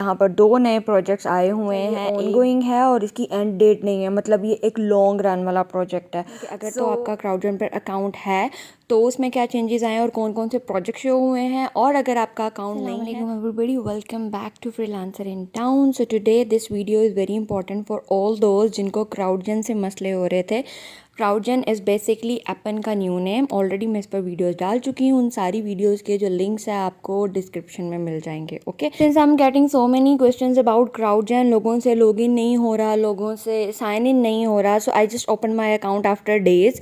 यहाँ पर 2 नए प्रोजेक्ट्स आए हुए हैं, ऑनगोइंग है और इसकी एंड डेट नहीं है, मतलब ये एक लॉन्ग रन वाला प्रोजेक्ट है। अगर तो आपका क्राउडरन पर अकाउंट है तो उसमें क्या चेंजेस आए और कौन कौन से प्रोजेक्ट शो हुए हैं, और अगर आपका अकाउंट नहीं है। Everybody, welcome back to freelancer in town. So today this video is very important for all those जिनको क्राउडजन से मसले हो रहे थे। क्राउडजन इज़ बेसिकली एप्पन का न्यू नेम। ऑलरेडी मैं इस पर वीडियोस डाल चुकी हूँ, उन सारी वीडियोस के जो लिंक्स है आपको डिस्क्रिप्शन में मिल जाएंगे। Okay, since I am getting so many questions about CrowdGen, लोगों से लॉगिन नहीं हो रहा, लोगों से साइन इन नहीं हो रहा, so I just open my account after days.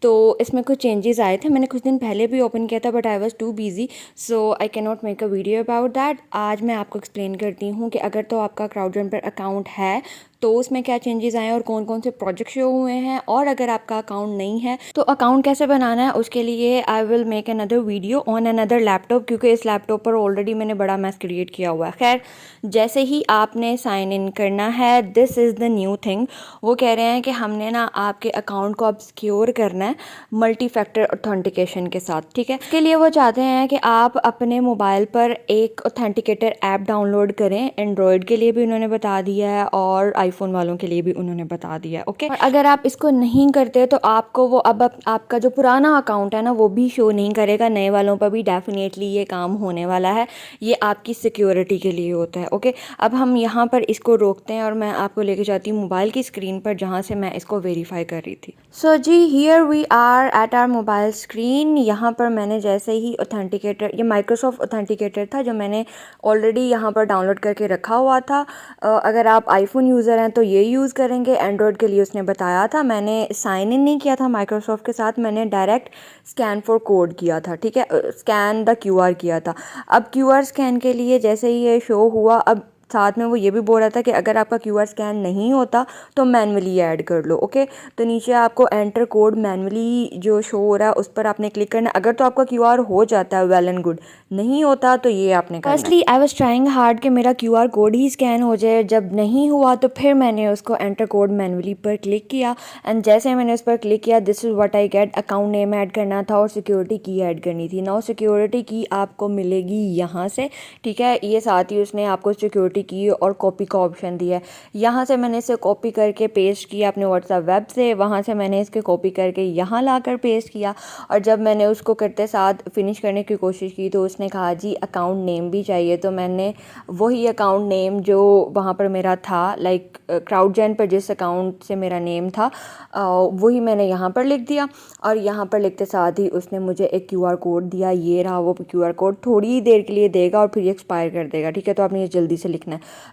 तो इसमें कुछ चेंजेस आए थे, मैंने कुछ दिन पहले भी ओपन किया था but I was too busy, so I can not make a video about that. आज मैं आपको एक्सप्लेन करती हूँ कि अगर तो आपका क्राउडजन पर अकाउंट है तो उसमें क्या चेंजेस आए और कौन कौन से प्रोजेक्ट शो हुए हैं, और अगर आपका अकाउंट नहीं है तो अकाउंट कैसे बनाना है उसके लिए I will make another video on another laptop, क्योंकि इस लैपटॉप पर ऑलरेडी मैंने बड़ा मैस क्रिएट किया हुआ है। खैर, जैसे ही आपने साइन इन करना है, this is the new thing. वो कह रहे हैं कि हमने ना आपके अकाउंट को अब सिक्योर करना है मल्टी फैक्टर ऑथेंटिकेशन के साथ। ठीक है, इसके लिए वो चाहते हैं कि आप अपने मोबाइल पर एक ऑथेंटिकेटर ऐप डाउनलोड करें। एंड्रॉयड के लिए भी उन्होंने बता दिया है और आईफोन वालों के लिए भी उन्होंने बता दिया है। ओके, और अगर आप इसको नहीं करते तो आपको वो अब आपका जो पुराना अकाउंट है ना वो भी शो नहीं करेगा। नए वालों पर भी डेफिनेटली ये काम होने वाला है, ये आपकी सिक्योरिटी के लिए होता है। ओके, अब हम यहाँ पर इसको रोकते हैं और मैं आपको लेके जाती हूँ मोबाइल की स्क्रीन पर जहाँ से मैं इसको वेरीफाई कर रही थी। सो जी, here we are at our mobile screen. यहाँ पर मैंने जैसे ही ऑथेंटिकेटर, ये माइक्रोसॉफ्ट ऑथेंटिकेटर था जो मैंने ऑलरेडी यहाँ पर डाउनलोड करके रखा हुआ था। अगर आप आईफोन यूज़र हैं तो ये यूज़ करेंगे, एंड्रॉयड के लिए उसने बताया था। मैंने साइन इन नहीं किया था माइक्रोसॉफ्ट के साथ, मैंने डायरेक्ट स्कैन फॉर कोड किया था। ठीक है, स्कैन द क्यूआर किया था। अब क्यूआर स्कैन के लिए जैसे ही ये शो हुआ, अब साथ में वो ये भी बोल रहा था कि अगर आपका क्यूआर स्कैन नहीं होता तो मैन्युअली ऐड कर लो। ओके, तो नीचे आपको एंटर कोड मैन्युअली जो शो हो रहा है उस पर आपने क्लिक करना है। अगर तो आपका क्यूआर हो जाता है वेल एंड गुड, नहीं होता तो ये आपने करना है। Firstly I was trying hard कि मेरा क्यूआर कोड ही स्कैन हो जाए। जब नहीं हुआ तो फिर मैंने उसको एंटर कोड मैन्युअली पर क्लिक किया, एंड जैसे मैंने उस पर क्लिक किया, this is what I get. Account name add करना था और सिक्योरिटी की ऐड करनी थी। नाउ सिक्योरिटी की आपको मिलेगी यहाँ से। ठीक है, ये साथ ही उसने आपको सिक्योरिटी की और कॉपी का ऑप्शन दिया है। यहाँ से मैंने इसे कॉपी करके पेस्ट किया अपने व्हाट्सएप वेब से, वहाँ से मैंने इसके कॉपी करके यहाँ लाकर पेस्ट किया, और जब मैंने उसको करते साथ फिनिश करने की कोशिश की तो उसने कहा जी अकाउंट नेम भी चाहिए। तो मैंने वही अकाउंट नेम जो वहाँ पर मेरा था, लाइक क्राउडजन पर जिस अकाउंट से मेरा नेम था, वही मैंने यहाँ पर लिख दिया, और यहाँ पर लिखते साथ ही उसने मुझे एक क्यूआर कोड दिया। ये रहा वो क्यूआर कोड, थोड़ी ही देर के लिए देगा और फिर ये एक्सपायर कर देगा। ठीक है, तो आपने ये जल्दी से लिखना है।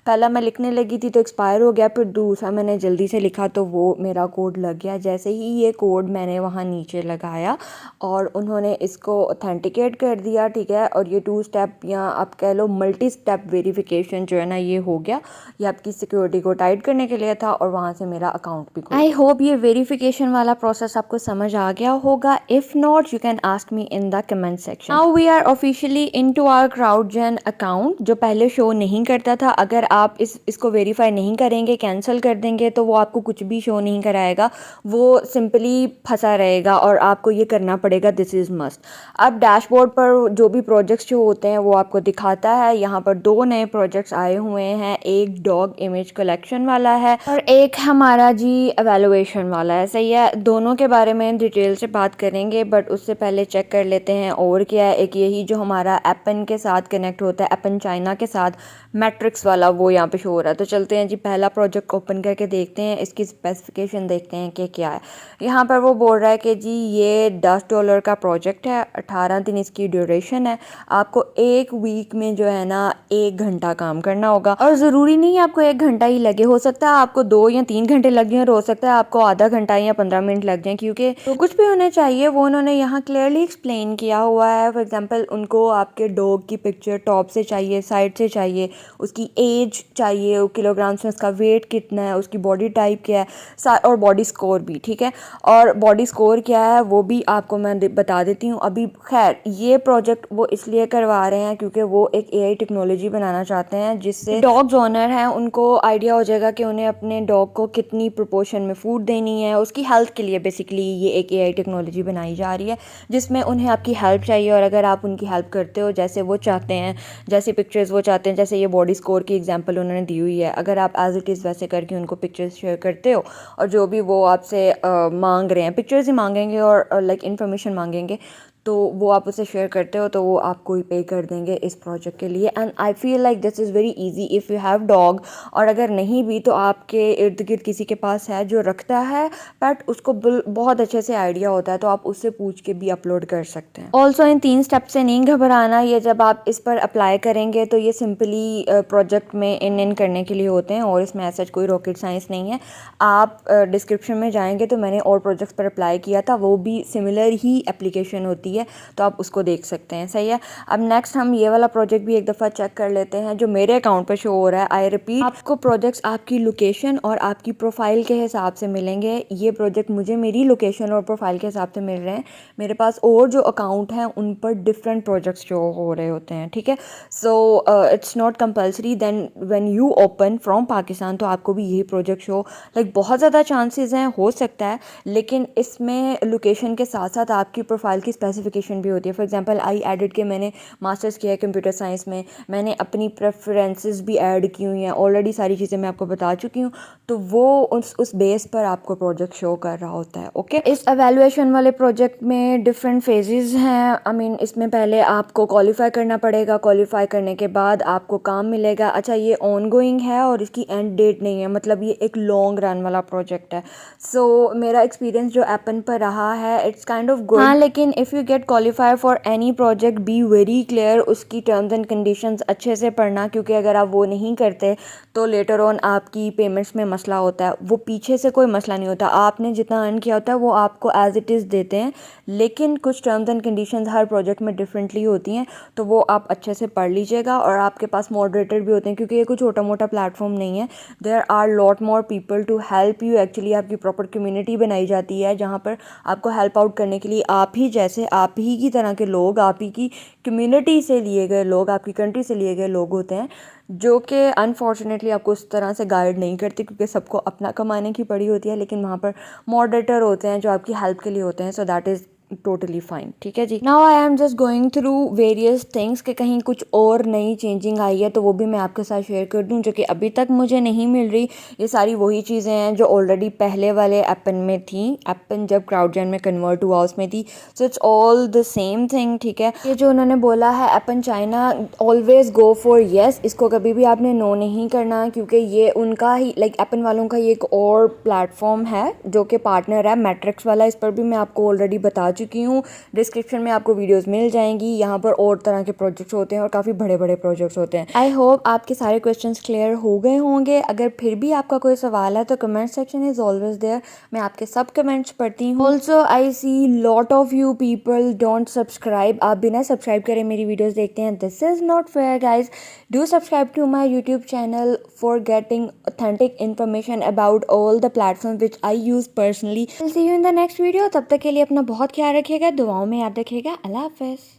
पहला मैं लिखने लगी थी तो एक्सपायर हो गया, फिर दूसरा मैंने जल्दी से लिखा तो वो मेरा कोड लग गया। जैसे ही ये कोड मैंने वहाँ नीचे लगाया और उन्होंने इसको ऑथेंटिकेट कर दिया। ठीक है, और ये 2 स्टेप या आप कह लो मल्टी स्टेप वेरिफिकेशन जो है ना ये हो गया। ये आपकी सिक्योरिटी को टाइट करने के लिए था और वहाँ से मेरा अकाउंट भी खुल गया। आई होप ये वेरिफिकेशन वाला प्रोसेस आपको समझ आ गया होगा। If not you can ask me in the comment section. Now we are officially into our CrowdGen account, जो पहले शो नहीं करता था। अगर आप इसको वेरीफाई नहीं करेंगे, कैंसिल कर देंगे, तो वो आपको कुछ भी शो नहीं कराएगा, वो सिंपली फंसा रहेगा और आपको ये करना पड़ेगा। This is must. अब डैशबोर्ड पर जो भी प्रोजेक्ट्स जो होते हैं वो आपको दिखाता है। यहाँ पर 2 नए प्रोजेक्ट्स आए हुए हैं, एक डॉग इमेज कलेक्शन वाला है और एक हमारा जी एवेलुएशन वाला है। सही है, दोनों के बारे में डिटेल से बात करेंगे, बट उससे पहले चेक कर लेते हैं और क्या है। एक यही जो हमारा एप्पन के साथ कनेक्ट होता है, एप्पन चाइना के साथ, मैट्रिक्स वाला, वो यहाँ पे शो हो रहा है। तो चलते हैं जी, पहला प्रोजेक्ट ओपन करके देखते हैं, इसकी स्पेसिफिकेशन देखते हैं कि क्या है। यहाँ पर वो बोल रहा है कि जी ये $10 का प्रोजेक्ट है, 18 दिन इसकी ड्यूरेशन है। आपको 1 वीक में जो है ना 1 घंटा काम करना होगा, और ज़रूरी नहीं आपको 1 घंटा ही लगे, हो सकता है आपको 2 या 3 घंटे लग जाएं, और हो सकता है आपको आधा घंटा या 15 मिनट लग जाएं, क्योंकि तो कुछ भी होना चाहिए वो उन्होंने यहाँ क्लियरली एक्सप्लेन किया हुआ है। फॉर एग्जाम्पल, उनको आपके डॉग की पिक्चर टॉप से चाहिए, साइड से चाहिए, उसकी एज चाहिए, किलोग्राम्स में उसका वेट कितना है, उसकी बॉडी टाइप क्या है, और बॉडी स्कोर भी। ठीक है, और बॉडी स्कोर क्या है वो भी आपको मैं बता देती हूँ अभी। खैर, ये प्रोजेक्ट वो इसलिए करवा रहे हैं क्योंकि वो एक एआई टेक्नोलॉजी बनाना चाहते हैं, जिससे डॉग्स ओनर हैं उनको आइडिया हो जाएगा कि उन्हें अपने डॉग को कितनी प्रोपोर्शन में फूड देनी है। उसकी हेल्थ के लिए बेसिकली ये एक एआई टेक्नोलॉजी बनाई जा रही है, जिसमें उन्हें आपकी हेल्प चाहिए, और अगर आप उनकी हेल्प करते हो जैसे वो चाहते हैं, जैसी पिक्चर्स वो चाहते हैं, जैसे ये बॉडी स्कोर की एग्जांपल उन्होंने दी हुई है। अगर आप एज इट इज़ वैसे करके उनको पिक्चर्स शेयर करते हो और जो भी वो आपसे मांग रहे हैं, पिक्चर्स ही मांगेंगे और लाइक इन्फॉर्मेशन मांगेंगे, तो वो आप उसे शेयर करते हो तो वो आपको ही पे कर देंगे इस प्रोजेक्ट के लिए। And I feel like this is very easy if you have dog, और अगर नहीं भी तो आपके इर्द गिर्द किसी के पास है जो रखता है बट उसको बहुत अच्छे से आइडिया होता है, तो आप उससे पूछ के भी अपलोड कर सकते हैं। ऑल्सो इन 3 स्टेप से नहीं घबराना, ये जब आप इस पर अप्लाई करेंगे तो ये सिंपली प्रोजेक्ट में इन करने के लिए होते हैं और इसमें ऐसा कोई रॉकेट साइंस नहीं है। आप डिस्क्रिप्शन में जाएंगे तो मैंने और प्रोजेक्ट्स पर अप्लाई किया था, वो भी सिमिलर ही एप्लीकेशन होती है, तो आप उसको देख सकते हैं। सही है। अब नेक्स्ट हम ये वाला प्रोजेक्ट भी एक दफ़ा चेक कर लेते हैं जो मेरे अकाउंट पर शो हो रहा है। आई रिपीट, आपको प्रोजेक्ट्स आपकी लोकेशन और आपकी प्रोफाइल के हिसाब से मिलेंगे। ये प्रोजेक्ट मुझे मेरी लोकेशन और प्रोफाइल के हिसाब से मिल रहे हैं। मेरे पास और जो अकाउंट हैं उन पर डिफरेंट प्रोजेक्ट्स शो हो रहे होते हैं, ठीक है। So it's not compulsory then when you open from Pakistan तो आपको भी यही प्रोजेक्ट शो, लाइक बहुत ज़्यादा चांसेस हैं, हो सकता है, लेकिन इसमें लोकेशन के साथ साथ आपकी प्रोफाइल की स्पेसिफिकेशन भी होती है। फॉर एग्जांपल आई एडिट के मैंने मास्टर्स किया है कंप्यूटर साइंस में, मैंने अपनी प्रेफरेंसेस भी ऐड की हुई हैं ऑलरेडी, सारी चीज़ें मैं आपको बता चुकी हूँ, तो वो उस बेस पर आपको प्रोजेक्ट शो कर रहा होता है। ओके, इस एवेलुएशन वाले प्रोजेक्ट में डिफरेंट फेजेस हैं। आई मीन इसमें पहले आपको क्वालिफाई करना पड़ेगा, क्वालिफाई करने के बाद आपको काम मिलेगा। अच्छा, ये ऑन गोइंग है और इसकी एंड डेट नहीं है, मतलब ये एक लॉन्ग रन वाला प्रोजेक्ट है। सो मेरा एक्सपीरियंस जो एपन पर रहा है इट्स काइंड ऑफ गुड। हाँ, लेकिन if you get qualify for any project be very clear, उसकी टर्म्स एंड कंडीशंस अच्छे से पढ़ना, क्योंकि अगर आप वो नहीं करते तो लेटर ऑन आपकी पेमेंट्स में मसला होता है। वो पीछे से कोई मसला नहीं होता, आपने जितना अर्न किया होता है वो आपको एज इट इज़ देते हैं, लेकिन कुछ terms and conditions her project में डिफरेंटली होती हैं, तो वो आप अच्छे से पढ़ लीजिएगा। और आपके पास मॉडरेटर भी होते हैं, क्योंकि ये कोई छोटा मोटा प्लेटफॉर्म नहीं है। There are lot more people to help you. Actually आपकी प्रॉपर कम्युनिटी बनाई जाती है जहाँ पर आपको हेल्प आउट करने के लिए आप ही की तरह के लोग, आप ही की कम्युनिटी से लिए गए लोग, आपकी कंट्री से लिए गए लोग होते हैं, जो कि अनफॉर्चुनेटली आपको उस तरह से गाइड नहीं करते, क्योंकि सबको अपना कमाने की पड़ी होती है। लेकिन वहाँ पर मॉडरेटर होते हैं जो आपकी हेल्प के लिए होते हैं, so that is totally fine, ठीक है जी। Now I am just going through various things कि कहीं कुछ और नई चेंजिंग आई है तो वो भी मैं आपके साथ शेयर कर दूं, जो कि अभी तक मुझे नहीं मिल रही। ये सारी वही चीज़ें हैं जो ऑलरेडी पहले वाले एपन में थी, एपन जब क्राउडजन में कन्वर्ट हुआ उसमें थी। So it's all the same thing, ठीक है। ये जो उन्होंने बोला है एपन China, always go for yes, इसको कभी भी आपने नो नहीं करना, क्योंकि ये उनका ही लाइक एपन वालों का ये एक और प्लेटफॉर्म है जो कि पार्टनर है मैट्रिक्स वाला। इस पर भी मैं आपको ऑलरेडी बता चुकी हूँ, डिस्क्रिप्शन में आपको वीडियोस मिल जाएंगी। यहाँ पर और तरह के प्रोजेक्ट्स होते हैं और काफ़ी बड़े बड़े प्रोजेक्ट्स होते हैं। आई होप आपके सारे क्वेश्चंस क्लियर हो गए होंगे। अगर फिर भी आपका कोई सवाल है तो comment section is always there, मैं आपके सब कमेंट्स पढ़ती हूँ। Also I see lot of you people don't subscribe, आप बिना सब्सक्राइब करे मेरी वीडियोज़ देखते हैं। This is not fair guys, do subscribe to my YouTube channel for getting authentic information about all the platform which I use personally. See you in the next video, तब तक के लिए अपना बहुत ख्याल रखिएगा, दुआओं में याद रखिएगा। अल्लाह हाफ़िज़।